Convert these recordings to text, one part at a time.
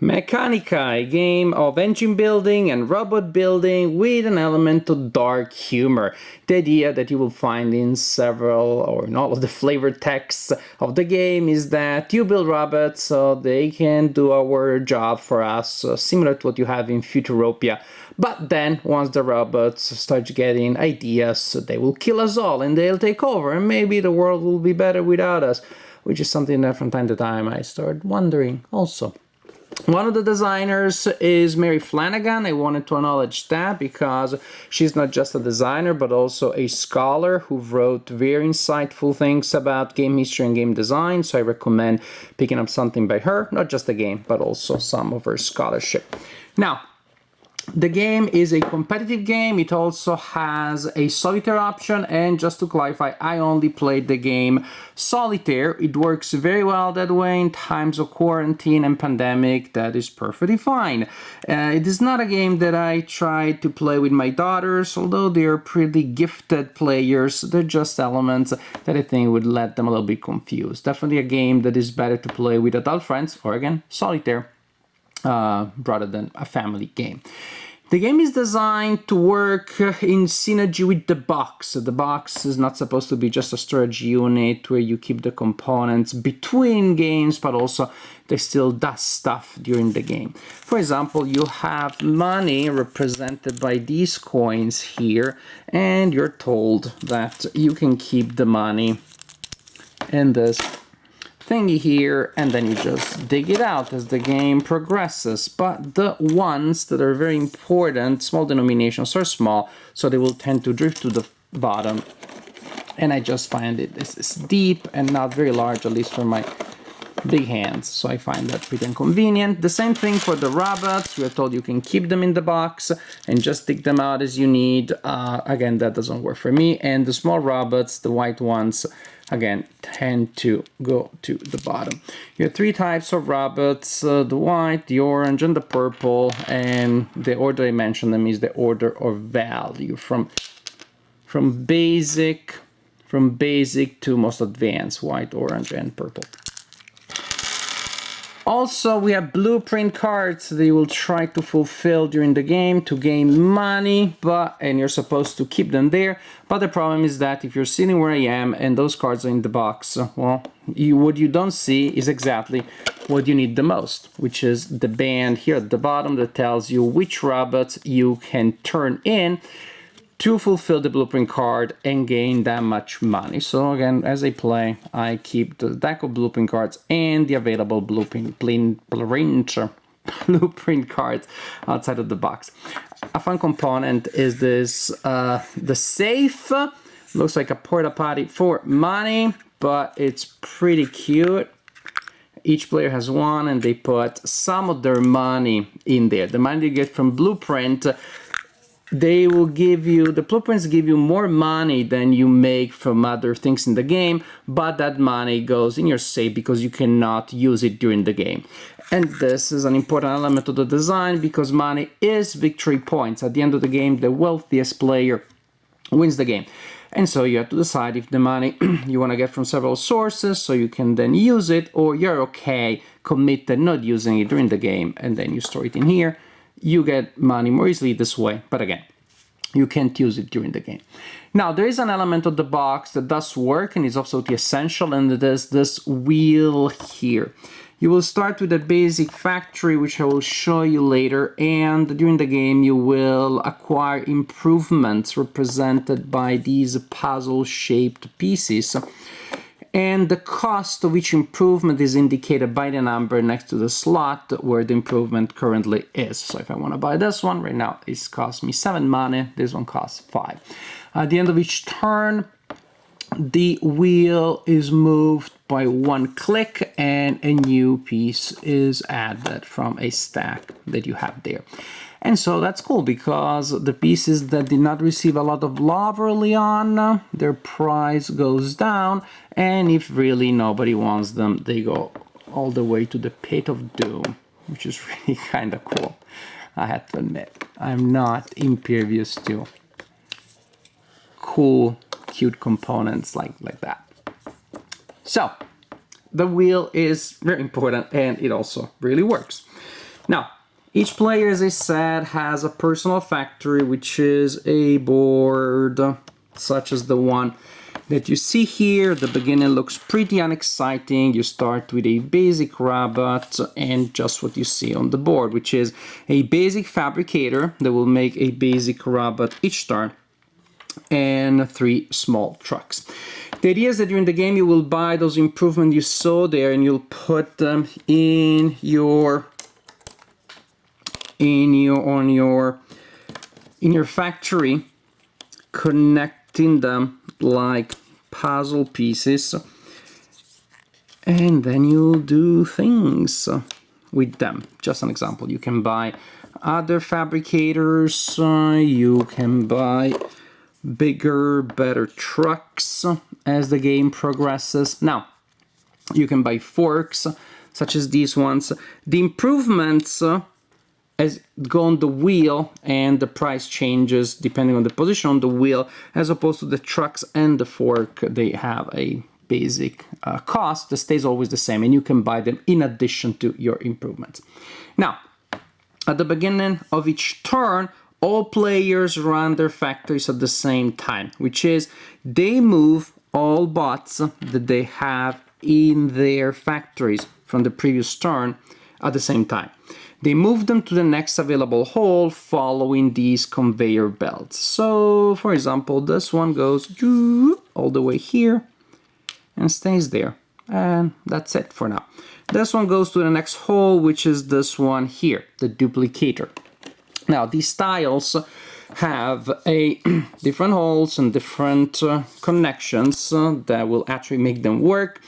Mechanica, a game of engine building and robot building with an element of dark humor. The idea that you will find in several or in all of the flavor texts of the game is that you build robots so they can do our job for us, similar to what you have in Futuropia. But then, once the robots start getting ideas, they will kill us all and they'll take over, and maybe the world will be better without us, which is something that from time to time I start wondering also. One of the designers is Mary Flanagan. I wanted to acknowledge that because she's not just a designer but also a scholar who wrote very insightful things about game history and game design, so I recommend picking up something by her, not just the game but also some of her scholarship. Now, the game is a competitive game. It also has a solitaire option, and just to clarify, I only played the game solitaire. It works very well that way in times of quarantine and pandemic. That is perfectly fine. It is not a game that I tried to play with my daughters, although they are pretty gifted players. They're just elements that I think would let them a little bit confused. Definitely a game that is better to play with adult friends, or again, solitaire, rather than a family game. The game is designed to work in synergy with the box. The box is not supposed to be just a storage unit where you keep the components between games, but also they still does stuff during the game. For example, you have money represented by these coins here, and you're told that you can keep the money in this thingy here, and then you just dig it out as the game progresses. But the ones that are very important, small denominations, are small, so they will tend to drift to the bottom, and I just find this is deep and not very large, at least for my big hands, so I find that pretty inconvenient. The same thing for the robots. We are told you can keep them in the box and just dig them out as you need. Again, that doesn't work for me. And the small robots, the white ones, again, tend to go to the bottom. You have three types of robots, the white, the orange, and the purple, and the order I mentioned them is the order of value from basic to most advanced, white, orange, and purple. Also, we have blueprint cards that you will try to fulfill during the game to gain money, and you're supposed to keep them there. But the problem is that if you're sitting where I am and those cards are in the box, well, what you don't see is exactly what you need the most, which is the band here at the bottom that tells you which robots you can turn in to fulfill the blueprint card and gain that much money. So again, as I play, I keep the deck of blueprint cards and the available blueprint cards outside of the box. A fun component is this, the safe. Looks like a porta potty for money, but it's pretty cute. Each player has one, and they put some of their money in there. The money you get from blueprint, they will give you, the blueprints give you more money than you make from other things in the game, but that money goes in your safe because you cannot use it during the game. And this is an important element of the design because money is victory points. At the end of the game, the wealthiest player wins the game. And so you have to decide if the money you want to get from several sources so you can then use it, or you're okay, committed, not using it during the game, and then you store it in here. You get money more easily this way, but again, you can't use it during the game. Now, there is an element of the box that does work and is absolutely essential, and it is this wheel here. You will start with a basic factory, which I will show you later, and during the game you will acquire improvements represented by these puzzle-shaped pieces. And the cost of each improvement is indicated by the number next to the slot where the improvement currently is. So if I want to buy this one, right now it costs me 7 money, this one costs 5. At the end of each turn, the wheel is moved by one click and a new piece is added from a stack that you have there. And so that's cool because the pieces that did not receive a lot of love early on, their price goes down, and if really nobody wants them, they go all the way to the pit of doom, which is really kind of cool. I have to admit, I'm not impervious to cool, cute components like that. So, the wheel is very important and it also really works. Now, each player, as I said, has a personal factory, which is a board such as the one that you see here. The beginning looks pretty unexciting. You start with a basic robot and just what you see on the board, which is a basic fabricator that will make a basic robot each turn, and 3 small trucks. The idea is that during the game you will buy those improvements you saw there and you'll put them in your factory, connecting them like puzzle pieces, and then you'll do things with them. Just an example, you can buy other fabricators, you can buy bigger, better trucks as the game progresses. Now, you can buy forks, such as these ones. The improvements as go on the wheel, and the price changes depending on the position on the wheel, as opposed to the trucks and the fork. They have a basic cost that stays always the same, and you can buy them in addition to your improvements. Now, at the beginning of each turn, all players run their factories at the same time, which is they move all bots that they have in their factories from the previous turn at the same time. They move them to the next available hole following these conveyor belts. So, for example, this one goes all the way here and stays there. And that's it for now. This one goes to the next hole, which is this one here, the duplicator. Now, these tiles have different holes and different connections that will actually make them work.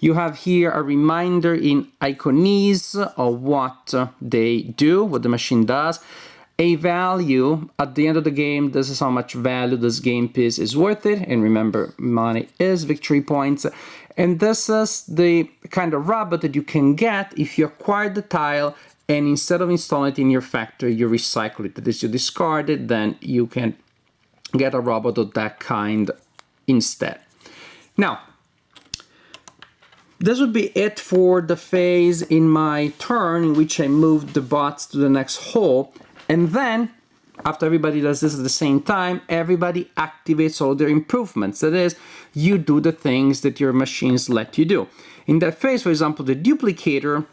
You have here a reminder in Iconese of what they do, what the machine does. A value at the end of the game. This is how much value this game piece is worth it. And remember, money is victory points. And this is the kind of robot that you can get if you acquire the tile and instead of installing it in your factory, you recycle it. That is, you discard it, then you can get a robot of that kind instead. Now, this would be it for the phase in my turn in which I moved the bots to the next hole. And then, after everybody does this at the same time, everybody activates all their improvements. That is, you do the things that your machines let you do. In that phase, for example, the duplicator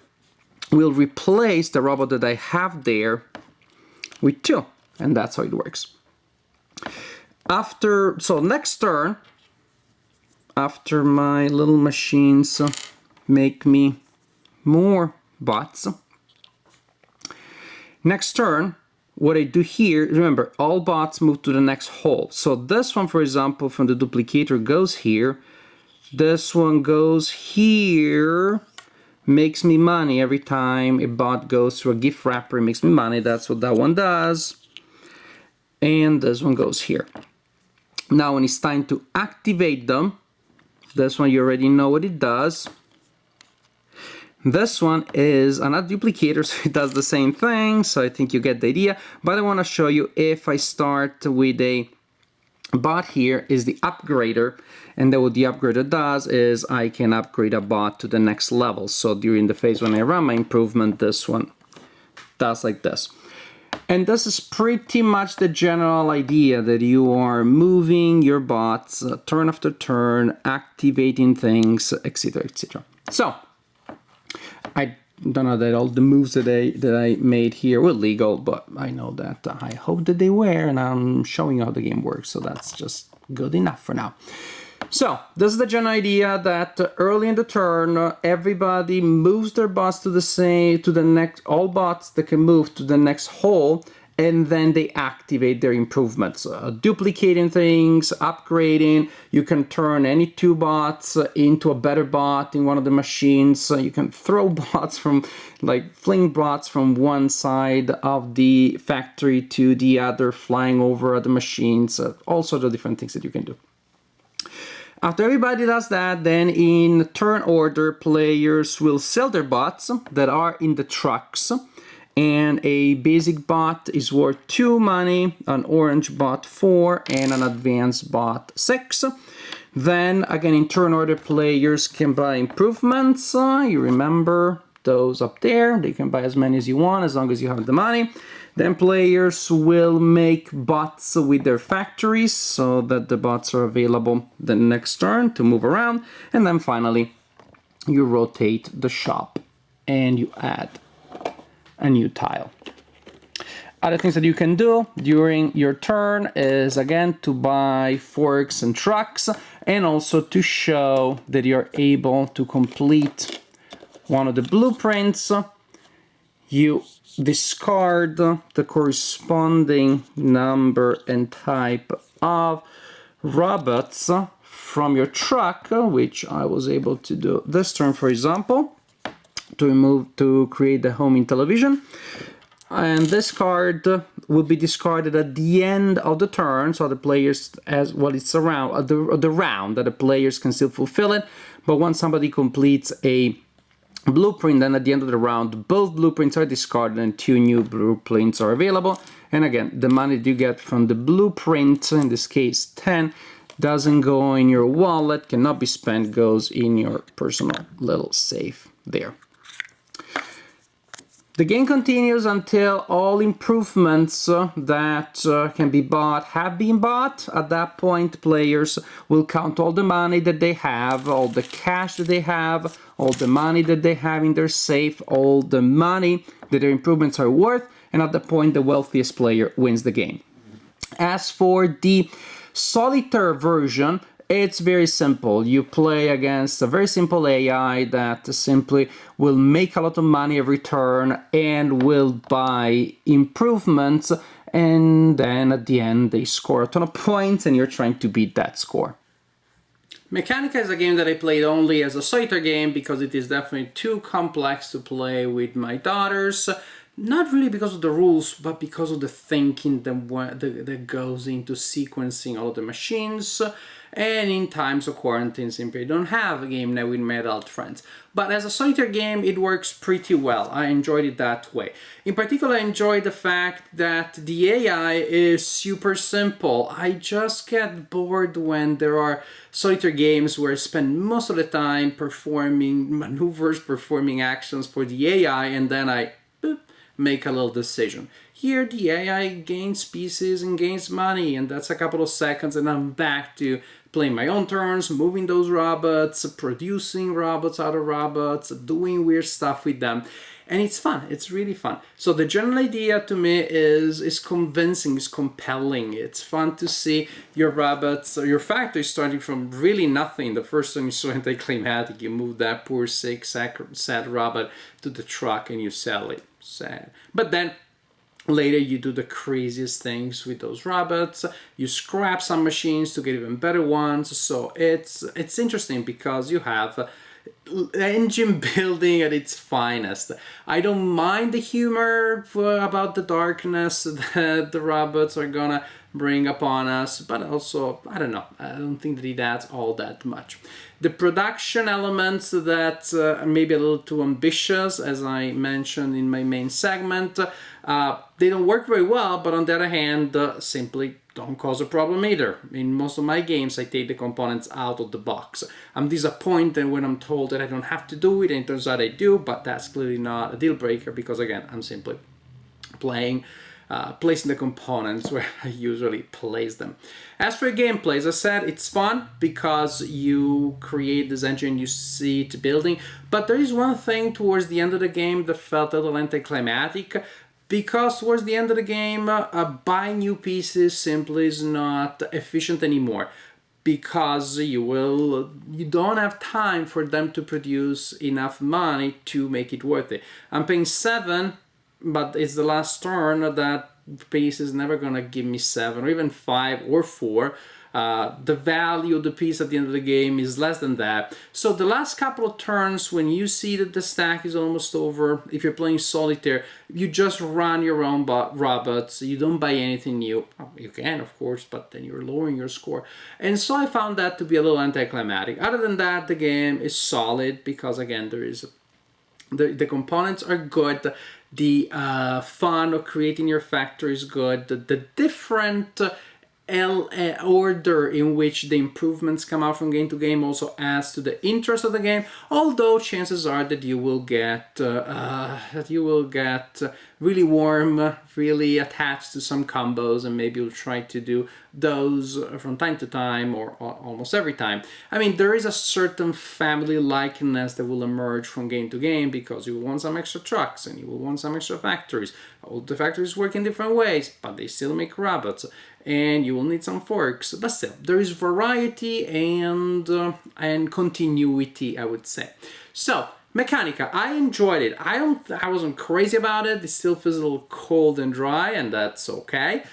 will replace the robot that I have there with 2. And that's how it works. So next turn, after my little machines make me more bots, next turn, what I do here, remember, all bots move to the next hole. So this one, for example, from the duplicator goes here. This one goes here. Makes me money every time a bot goes through a gift wrapper. It makes me money. That's what that one does. And this one goes here. Now, when it's time to activate them, this one you already know what it does. This one is another duplicator, so it does the same thing. So I think you get the idea. But I want to show you if I start with a bot here is the upgrader, and then what the upgrader does is I can upgrade a bot to the next level. So during the phase when I run my improvement, this one does like this. And this is pretty much the general idea, that you are moving your bots turn after turn, activating things, etc., etc. So I don't know that all the moves that I made here were legal, but I know that I hope that they were, and I'm showing you how the game works, so that's just good enough for now. So this is the general idea, that early in the turn, everybody moves their bots to the next, all bots that can move to the next hole, and then they activate their improvements, duplicating things, upgrading. You can turn any 2 bots into a better bot in one of the machines. You can throw bots from, fling bots from one side of the factory to the other, flying over other machines, all sorts of different things that you can do. After everybody does that, then in turn order, players will sell their bots that are in the trucks. And a basic bot is worth 2 money, an orange bot 4, and an advanced bot 6. Then, again, in turn order, players can buy improvements. You remember, those up there. They can buy as many as you want as long as you have the money. Then players will make bots with their factories so that the bots are available the next turn to move around. And then finally, you rotate the shop and you add a new tile. Other things that you can do during your turn is, again, to buy forks and trucks, and also to show that you're able to complete one of the blueprints. You discard the corresponding number and type of robots from your truck, which I was able to do this turn, for example, to create the homing television. And this card will be discarded at the end of the turn, so the players, as well, it's around the round that the players can still fulfill it. But once somebody completes a blueprint, then at the end of the round, both blueprints are discarded and 2 new blueprints are available. And again, the money that you get from the blueprint, in this case 10, doesn't go in your wallet, cannot be spent, goes in your personal little safe there. The game continues until all improvements that can be bought have been bought. At that point, players will count all the money that they have, all the cash that they have, all the money that they have in their safe, all the money that their improvements are worth, and at that point, the wealthiest player wins the game. As for the solitaire version, it's very simple. You play against a very simple AI that simply will make a lot of money every turn and will buy improvements, and then at the end they score a ton of points and you're trying to beat that score. Mechanica is a game that I played only as a solitaire game because it is definitely too complex to play with my daughters. Not really because of the rules, but because of the thinking that goes into sequencing all of the machines. And in times of quarantine, simply don't have a game night with my adult friends. But as a solitaire game, it works pretty well. I enjoyed it that way. In particular, I enjoyed the fact that the AI is super simple. I just get bored when there are solitaire games where I spend most of the time performing maneuvers, performing actions for the AI, and then I make a little decision. Here, the AI gains pieces and gains money, and that's a couple of seconds, and I'm back to playing my own turns, moving those robots, producing robots out of robots, doing weird stuff with them. And it's fun. It's really fun. So the general idea to me is convincing, is compelling. It's fun to see your robots, or your factory starting from really nothing. The first time you saw Anticlimactic, you move that poor, sick, sad robot to the truck and you sell it. Sad. But then later you do the craziest things with those robots. You scrap some machines to get even better ones. So it's interesting because you have engine building at its finest. I don't mind the humor about the darkness that the robots are gonna bring upon us, but also, I don't know, I don't think that it adds all that much. The production elements that are maybe a little too ambitious, as I mentioned in my main segment, they don't work very well, but on the other hand, simply don't cause a problem either. In most of my games, I take the components out of the box. I'm disappointed when I'm told that I don't have to do it, and it turns out I do, but that's clearly not a deal breaker because, again, I'm simply placing the components where I usually place them. As for gameplay, as I said, it's fun because you create this engine, you see it building, but there is one thing towards the end of the game that felt a little anticlimactic, because towards the end of the game, buying new pieces simply is not efficient anymore, because you don't have time for them to produce enough money to make it worth it. I'm paying 7, but it's the last turn. That piece is never gonna give me 7 or even 5 or 4. The value of the piece at the end of the game is less than that. So the last couple of turns, when you see that the stack is almost over, if you're playing solitaire, you just run your own robots. You don't buy anything new. You can, of course, but then you're lowering your score. And so I found that to be a little anticlimactic. Other than that, the game is solid because, again, there is the components are good. The fun of creating your factory is good. The different order in which the improvements come out from game to game also adds to the interest of the game, although chances are that you will get really warm, really attached to some combos, and maybe you'll try to do those from time to time or almost every time. I mean, there is a certain family likeness that will emerge from game to game because you will want some extra trucks and you will want some extra factories. All the factories work in different ways, but they still make robots, and you will need some forks. But still, there is variety and continuity, I would say. So, Mechanica, I enjoyed it. I wasn't crazy about it. It still feels a little cold and dry, and that's okay,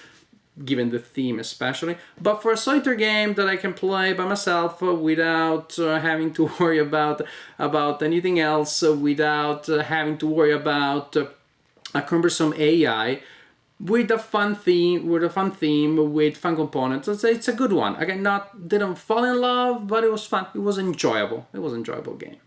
given the theme especially. But for a solitaire game that I can play by myself without having to worry about anything else, without having to worry about a cumbersome AI, with a fun theme, with fun components, it's a good one. Again, didn't fall in love, but it was fun. It was enjoyable. It was an enjoyable game.